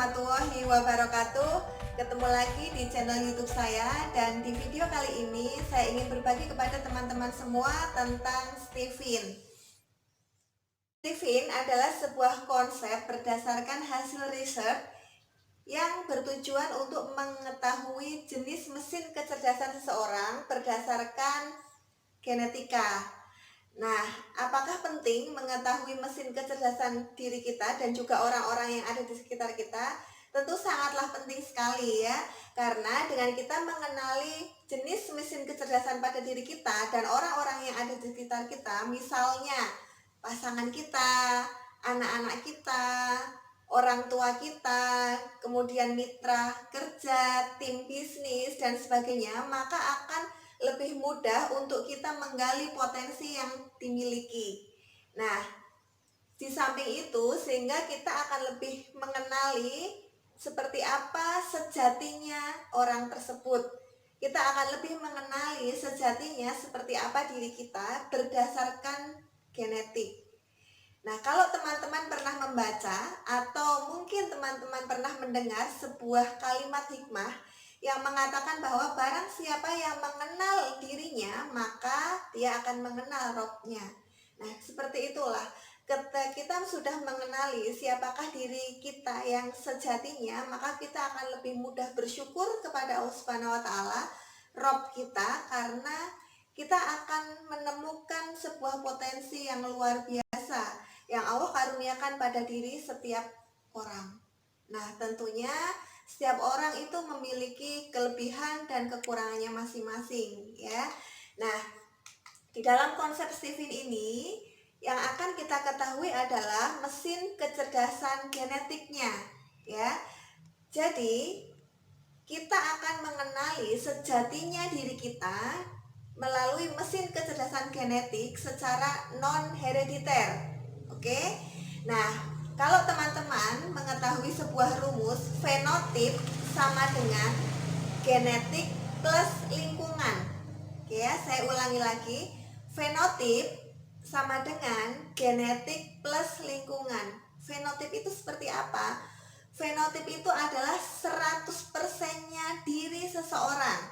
warahmatullahi wabarakatuh. Ketemu lagi di channel YouTube saya, dan di video kali ini saya ingin berbagi kepada teman-teman semua tentang Stevin. Stevin adalah sebuah konsep berdasarkan hasil riset yang bertujuan untuk mengetahui jenis mesin kecerdasan seseorang berdasarkan genetika. Nah, apakah penting mengetahui mesin kecerdasan diri kita dan juga orang-orang yang ada di sekitar kita? Tentu sangatlah penting sekali ya, karena dengan kita mengenali jenis mesin kecerdasan pada diri kita dan orang-orang yang ada di sekitar kita, misalnya pasangan kita, anak-anak kita, orang tua kita, kemudian mitra kerja, tim bisnis, dan sebagainya, maka akan lebih mudah untuk kita menggali potensi yang dimiliki. Nah, di samping itu sehingga kita akan lebih mengenali seperti apa sejatinya orang tersebut. Kita akan lebih mengenali sejatinya seperti apa diri kita berdasarkan genetik. Nah, kalau teman-teman pernah membaca atau mungkin teman-teman pernah mendengar sebuah kalimat hikmah yang mengatakan bahwa barang siapa yang mengenal dirinya, maka dia akan mengenal Robnya. Nah, seperti itulah. Ketika kita sudah mengenali siapakah diri kita yang sejatinya, maka kita akan lebih mudah bersyukur kepada Allah Subhanahu wa taala, Rob kita, karena kita akan menemukan sebuah potensi yang luar biasa yang Allah karuniakan pada diri setiap orang. Nah, tentunya setiap orang itu memiliki kelebihan dan kekurangannya masing-masing ya. Nah, di dalam konsep Stevin ini yang akan kita ketahui adalah mesin kecerdasan genetiknya ya. Jadi kita akan mengenali sejatinya diri kita melalui mesin kecerdasan genetik secara non herediter. Oke. Nah, kalau teman-teman mengetahui sebuah rumus, fenotip sama dengan genetik plus lingkungan. Oke ya, saya ulangi lagi. Fenotip sama dengan genetik plus lingkungan. Fenotip itu seperti apa? Fenotip itu adalah 100%-nya diri seseorang.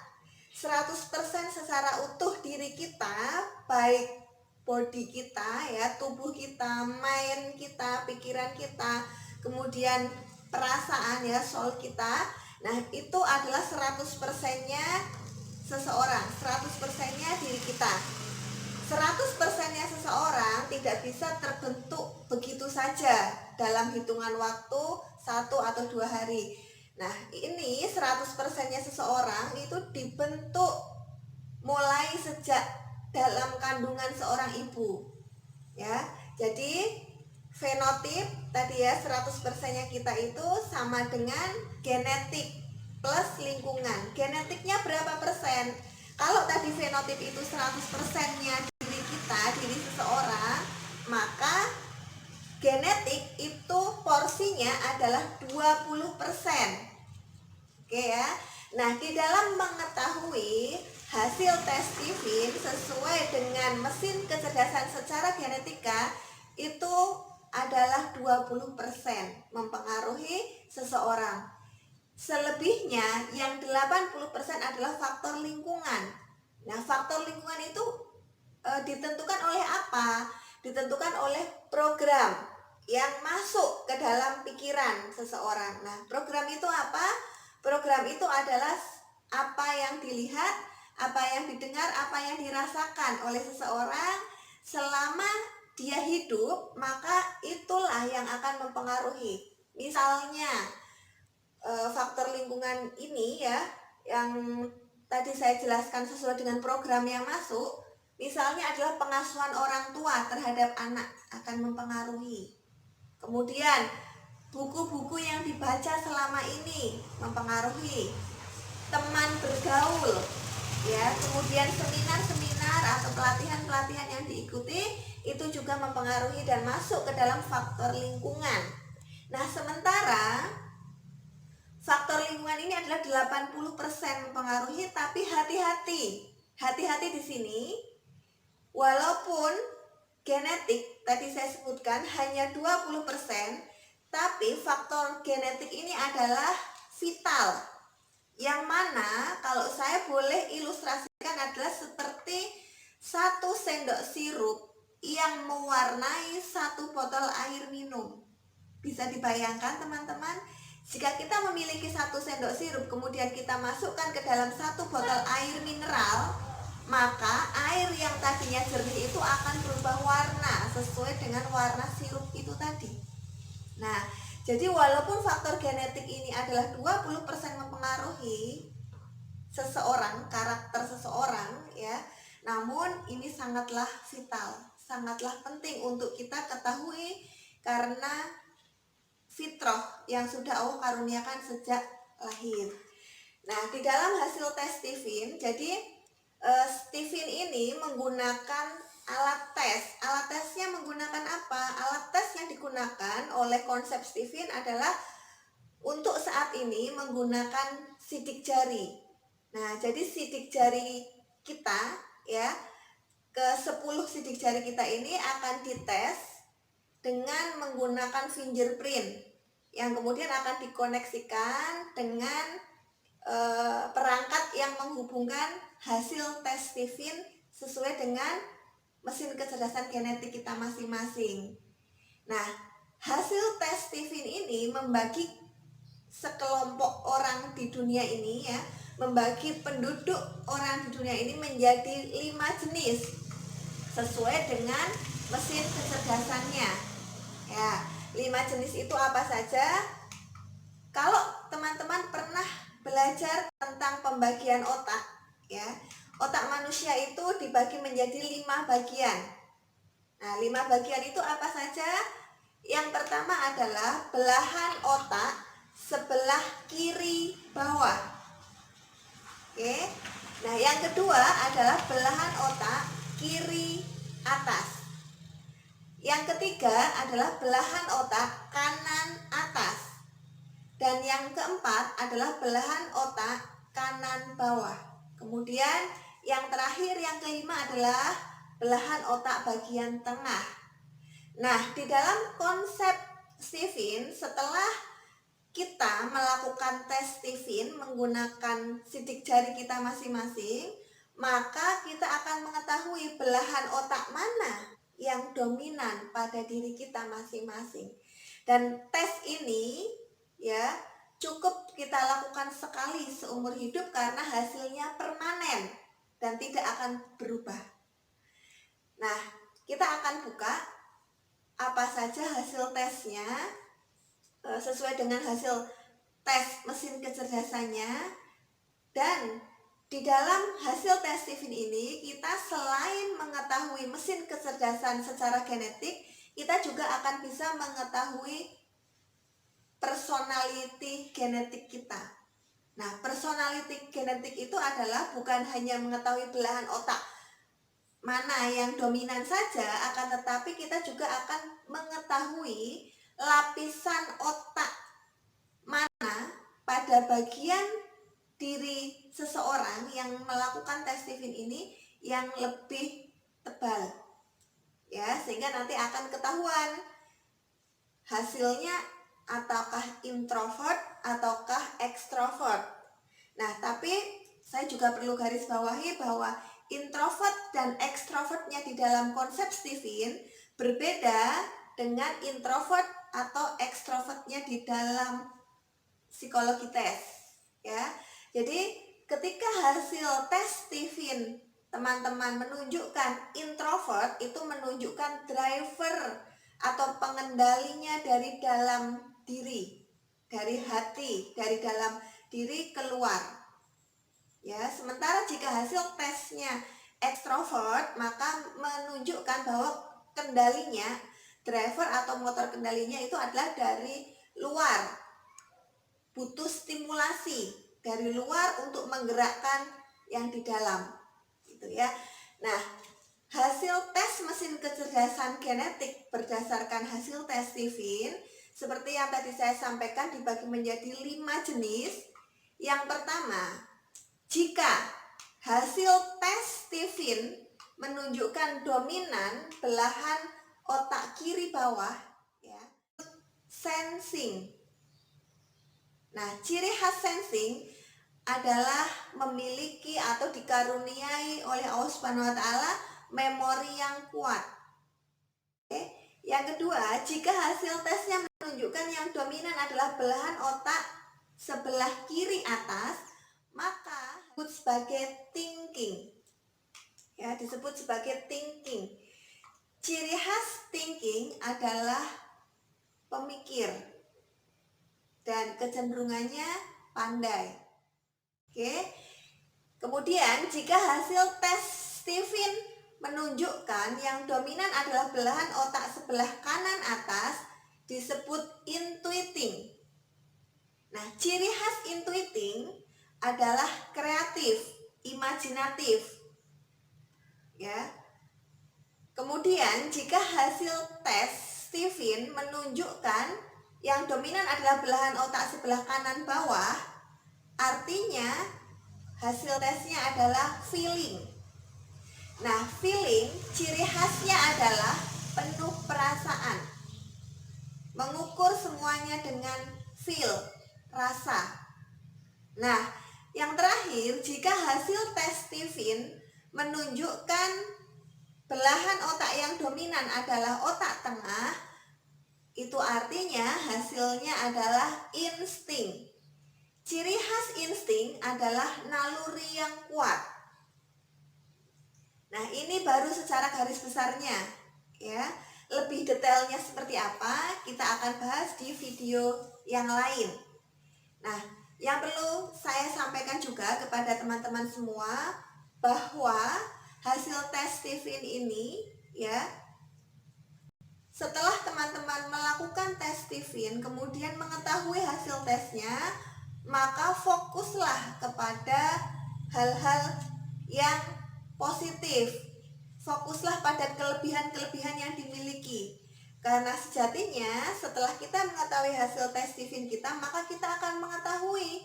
100% secara utuh diri kita, baik body kita ya, tubuh kita, mind kita, pikiran kita, kemudian perasaan ya, soul kita. Nah, itu adalah 100%-nya seseorang, 100%-nya diri kita. 100%-nya seseorang tidak bisa terbentuk begitu saja dalam hitungan waktu 1 atau 2 hari. Nah, ini 100%-nya seseorang itu dibentuk mulai sejak dalam kandungan seorang ibu ya. Jadi fenotip tadi ya, 100%-nya kita itu sama dengan genetik plus lingkungan. Genetiknya berapa persen? Kalau tadi fenotip itu 100%-nya diri kita, diri seseorang, maka genetik itu porsinya adalah 20%. Oke ya. Nah, di dalam mengetahui hasil tes Stevin sesuai dengan mesin kecerdasan secara genetika, itu adalah 20% mempengaruhi seseorang. Selebihnya yang 80% adalah faktor lingkungan. Nah, faktor lingkungan itu ditentukan oleh apa? Ditentukan oleh program yang masuk ke dalam pikiran seseorang. Nah, program itu apa? Program itu adalah apa yang dilihat, apa yang didengar, apa yang dirasakan oleh seseorang selama dia hidup, maka itulah yang akan mempengaruhi. Misalnya faktor lingkungan ini ya, yang tadi saya jelaskan sesuai dengan program yang masuk, misalnya adalah pengasuhan orang tua terhadap anak akan mempengaruhi. Kemudian buku-buku yang dibaca selama ini mempengaruhi. Teman bergaul ya, kemudian seminar-seminar atau pelatihan-pelatihan yang diikuti itu juga mempengaruhi dan masuk ke dalam faktor lingkungan. Nah, sementara faktor lingkungan ini adalah 80% mempengaruhi, tapi hati-hati. Hati-hati di sini. Walaupun genetik tadi saya sebutkan hanya 20%, tapi Tetapi faktor genetik ini adalah vital, yang mana kalau saya boleh ilustrasikan adalah seperti 1 sendok sirup yang mewarnai 1 botol air minum. Bisa dibayangkan teman-teman, jika kita memiliki 1 sendok sirup kemudian kita masukkan ke dalam 1 botol air mineral, maka air yang tadinya jernih itu akan berubah warna sesuai dengan warna sirup itu tadi. Nah, jadi walaupun faktor genetik ini adalah 20% mempengaruhi seseorang, karakter seseorang ya, namun ini sangatlah vital, sangatlah penting untuk kita ketahui karena fitrah yang sudah Allah karuniakan sejak lahir. Nah, di dalam hasil tes Stephen, jadi Stephen ini menggunakan alat tes. Alat tesnya menggunakan apa? Alat tes yang digunakan oleh konsep Stephen adalah untuk saat ini menggunakan sidik jari. Nah, jadi sidik jari kita ya, ke 10 sidik jari kita ini akan dites dengan menggunakan fingerprint yang kemudian akan dikoneksikan dengan perangkat yang menghubungkan hasil tes Stephen sesuai dengan mesin kecerdasan genetik kita masing-masing. Nah, hasil tes Stephen ini membagi sekelompok orang di dunia ini ya, membagi penduduk orang di dunia ini menjadi 5 jenis sesuai dengan mesin kecerdasannya. Ya, 5 jenis itu apa saja? Kalau teman-teman pernah belajar tentang pembagian otak, ya, otak manusia itu dibagi menjadi 5 bagian. Nah, 5 bagian itu apa saja? Yang pertama adalah belahan otak sebelah kiri bawah. Oke. Nah, yang kedua adalah belahan otak kiri atas. Yang ketiga adalah belahan otak kanan atas. Dan yang keempat adalah belahan otak kanan bawah. Kemudian yang terakhir, yang kelima adalah belahan otak bagian tengah. Nah, di dalam konsep Stephen, setelah kita melakukan tes Stephen menggunakan sidik jari kita masing-masing, maka kita akan mengetahui belahan otak mana yang dominan pada diri kita masing-masing. Dan tes ini ya cukup kita lakukan sekali seumur hidup karena hasilnya permanen dan tidak akan berubah. Nah, kita akan buka apa saja hasil tesnya sesuai dengan hasil tes mesin kecerdasannya. Dan di dalam hasil tes Stephen ini, kita selain mengetahui mesin kecerdasan secara genetik, kita juga akan bisa mengetahui personality genetik kita. Nah, personality genetik itu adalah bukan hanya mengetahui belahan otak mana yang dominan saja, akan tetapi kita juga akan mengetahui lapisan otak mana pada bagian diri seseorang yang melakukan tes Stephen ini yang lebih tebal ya, sehingga nanti akan ketahuan hasilnya ataukah introvert ataukah extrovert. Nah, tapi saya juga perlu garis bawahi bahwa introvert dan extrovertnya di dalam konsep Stephen berbeda dengan introvert atau extrovertnya di dalam psikologi tes ya. Jadi ketika hasil tes Stephen teman-teman menunjukkan introvert, itu menunjukkan driver atau pengendalinya dari dalam diri, dari hati, dari dalam diri keluar ya. Sementara jika hasil tesnya extrovert, maka menunjukkan bahwa kendalinya, driver atau motor kendalinya itu adalah dari luar, butuh stimulasi dari luar untuk menggerakkan yang di dalam gitu ya. Nah, hasil tes mesin kecerdasan genetik berdasarkan hasil tes Stephen seperti yang tadi saya sampaikan dibagi menjadi 5 jenis. Yang pertama, jika hasil tes Stephen menunjukkan dominan belahan otak kiri bawah ya, sensing. Nah, ciri khas sensing adalah memiliki atau dikaruniai oleh Allah Subhanahu wa taala memori yang kuat. Oke. Yang kedua, jika hasil tesnya menunjukkan yang dominan adalah belahan otak sebelah kiri atas, maka disebut sebagai thinking. Ya, disebut sebagai thinking. Ciri khas thinking adalah pemikir dan kecenderungannya pandai. Oke. Kemudian jika hasil tes Stephen menunjukkan yang dominan adalah belahan otak sebelah kanan atas, disebut intuiting. Nah, ciri khas intuiting adalah kreatif, imajinatif. Ya. Kemudian jika hasil tes Stephen menunjukkan yang dominan adalah belahan otak sebelah kanan bawah, artinya hasil tesnya adalah feeling. Nah, feeling ciri khasnya adalah penuh perasaan. Mengukur semuanya dengan feel, rasa. Nah, yang terakhir, jika hasil tes Stephen menunjukkan belahan otak yang dominan adalah otak tengah, itu artinya hasilnya adalah insting. Ciri khas insting adalah naluri yang kuat. Nah, ini baru secara garis besarnya, ya. Lebih detailnya seperti apa kita akan bahas di video yang lain. Nah, yang perlu saya sampaikan juga kepada teman-teman semua bahwa hasil tes Stephen ini, ya, setelah teman-teman melakukan tes Stephen kemudian mengetahui hasil tesnya, maka fokuslah kepada hal-hal yang positif. Fokuslah pada kelebihan-kelebihan yang dimiliki. Karena sejatinya setelah kita mengetahui hasil tes Stephen kita, maka kita akan mengetahui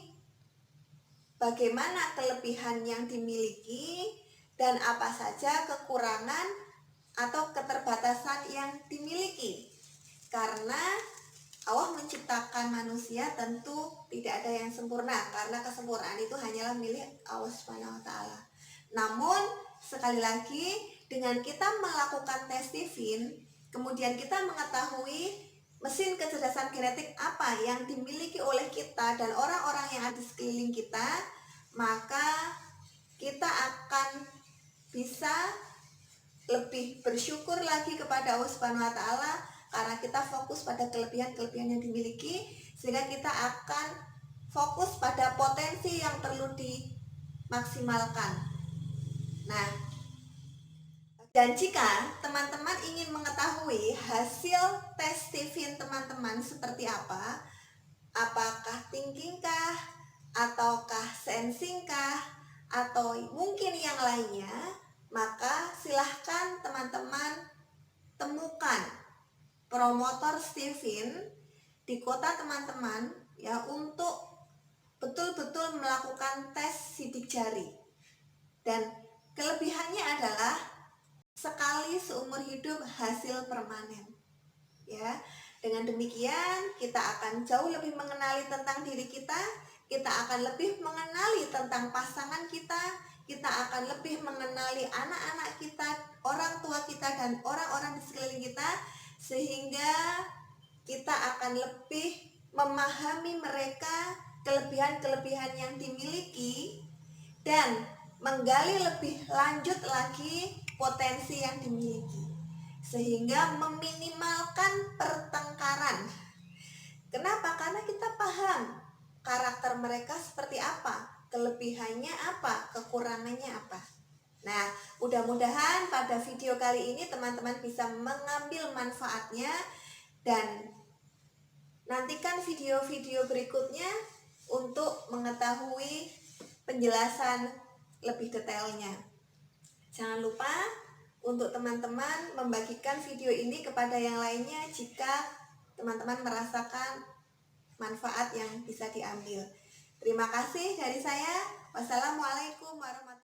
bagaimana kelebihan yang dimiliki dan apa saja kekurangan atau keterbatasan yang dimiliki. Karena Allah menciptakan manusia tentu tidak ada yang sempurna, karena kesempurnaan itu hanyalah milik Allah Subhanahu wa taala. Namun sekali lagi, dengan kita melakukan tes Stephen, kemudian kita mengetahui mesin kecerdasan genetik apa yang dimiliki oleh kita dan orang-orang yang ada di sekeliling kita, maka kita akan bisa lebih bersyukur lagi kepada Allah Subhanahu wa taala karena kita fokus pada kelebihan-kelebihan yang dimiliki, sehingga kita akan fokus pada potensi yang perlu dimaksimalkan. Nah, dan jika teman-teman ingin mengetahui hasil tes Stephen teman-teman seperti apa, apakah thinking kah, ataukah sensing kah, atau mungkin yang lainnya, maka silahkan teman-teman temukan promotor Stephen di kota teman-teman, ya, untuk betul-betul melakukan tes sidik jari. Dan kelebihannya adalah sekali seumur hidup hasil permanen. Ya, dengan demikian kita akan jauh lebih mengenali tentang diri kita akan lebih mengenali tentang pasangan kita akan lebih mengenali anak-anak kita, orang tua kita, dan orang-orang di sekeliling kita, sehingga kita akan lebih memahami mereka, kelebihan-kelebihan yang dimiliki, dan menggali lebih lanjut lagi potensi yang dimiliki, sehingga meminimalkan pertengkaran. Kenapa? Karena kita paham karakter mereka seperti apa, kelebihannya apa, kekurangannya apa. Nah, mudah-mudahan pada video kali ini teman-teman bisa mengambil manfaatnya, dan nantikan video-video berikutnya untuk mengetahui penjelasan lebih detailnya. Jangan lupa untuk teman-teman membagikan video ini kepada yang lainnya jika teman-teman merasakan manfaat yang bisa diambil. Terima kasih dari saya. Wassalamualaikum warahmatullahi wabarakatuh.